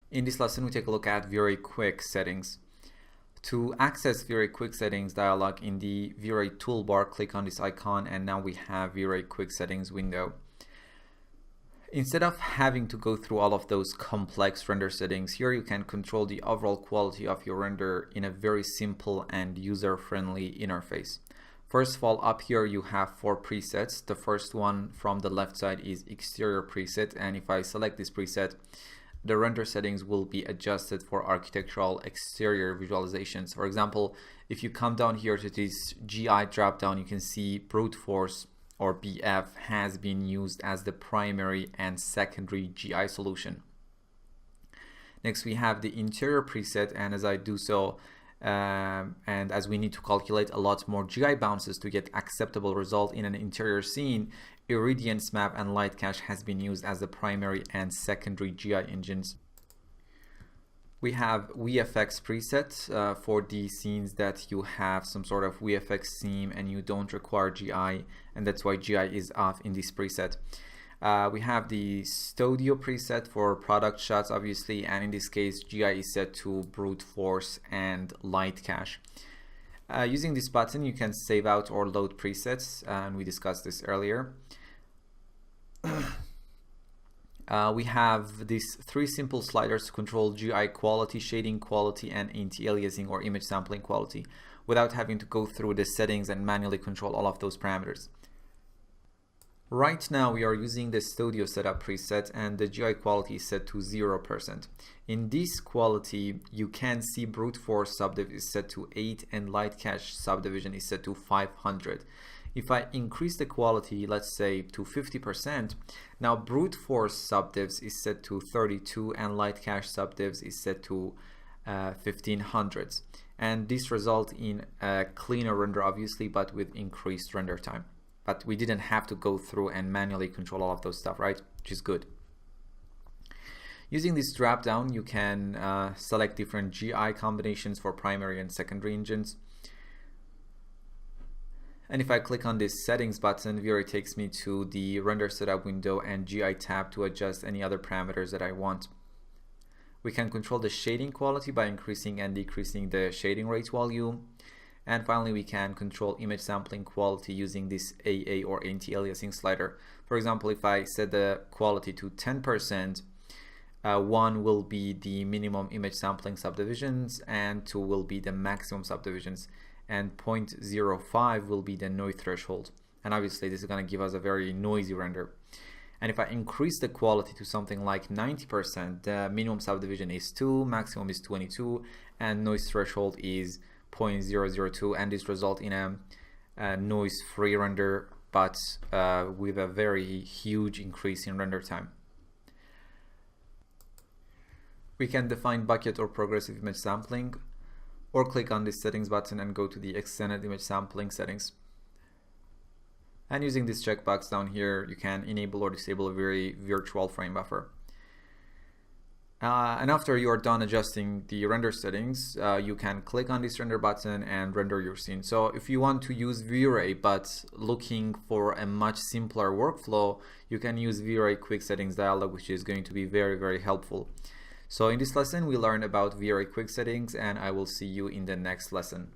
In this lesson, we take a look at Vray Quick Settings. To access Vray Quick Settings dialog in the Vray toolbar, click on this icon, and now we have Vray Quick Settings window. Instead of having to go through all of those complex render settings, here you can control the overall quality of your render in a very simple and user-friendly interface. First of all, up here you have 4 presets. The first one from the left side is exterior preset, and if I select this preset, the render settings will be adjusted for architectural exterior visualizations. For example, if you come down here to this GI dropdown, you can see brute force or BF has been used as the primary and secondary GI solution. Next, we have the interior preset, and as I do so, and as we need to calculate a lot more GI bounces to get acceptable result in an interior scene, irradiance map and light cache has been used as the primary and secondary GI engines. We have VFX preset for the scenes that you have some sort of VFX theme and you don't require GI, and that's why GI is off in this preset. We have the studio preset for product shots, obviously, and in this case GI is set to brute force and light cache. Using this button you can save out or load presets, and we discussed this earlier. We have these 3 simple sliders to control GI quality, shading quality, and anti-aliasing or image sampling quality without having to go through the settings and manually control all of those parameters. Right now we are using the studio setup preset, and the GI quality is set to 0%. In this quality you can see brute force subdiv is set to 8 and light cache subdivision is set to 500. If I increase the quality, let's say to 50%, now brute force subdivs is set to 32 and light cache subdivs is set to 1500s, and this results in a cleaner render, obviously, but with increased render time. But we didn't have to go through and manually control all of those stuff, right? Which is good. Using this drop down, you can select different GI combinations for primary and secondary engines. And if I click on this settings button, Vray takes me to the render setup window and GI tab to adjust any other parameters that I want. We can control the shading quality by increasing and decreasing the shading rate value. And finally, we can control image sampling quality using this AA or anti-aliasing slider. For example, if I set the quality to 10%, 1 will be the minimum image sampling subdivisions and 2 will be the maximum subdivisions, and 0.05 will be the noise threshold. And obviously this is going to give us a very noisy render. And if I increase the quality to something like 90%, the minimum subdivision is 2, maximum is 22, and noise threshold is 0.002, and this result in a noise-free render, but with a very huge increase in render time. We can define bucket or progressive image sampling, or click on this settings button and go to the extended image sampling settings. And using this checkbox down here, you can enable or disable a very virtual frame buffer. And after you are done adjusting the render settings, you can click on this render button and render your scene. So if you want to use Vray but looking for a much simpler workflow, you can use Vray Quick Settings dialog, which is going to be very, very helpful. So in this lesson we learned about Vray Quick Settings, and I will see you in the next lesson.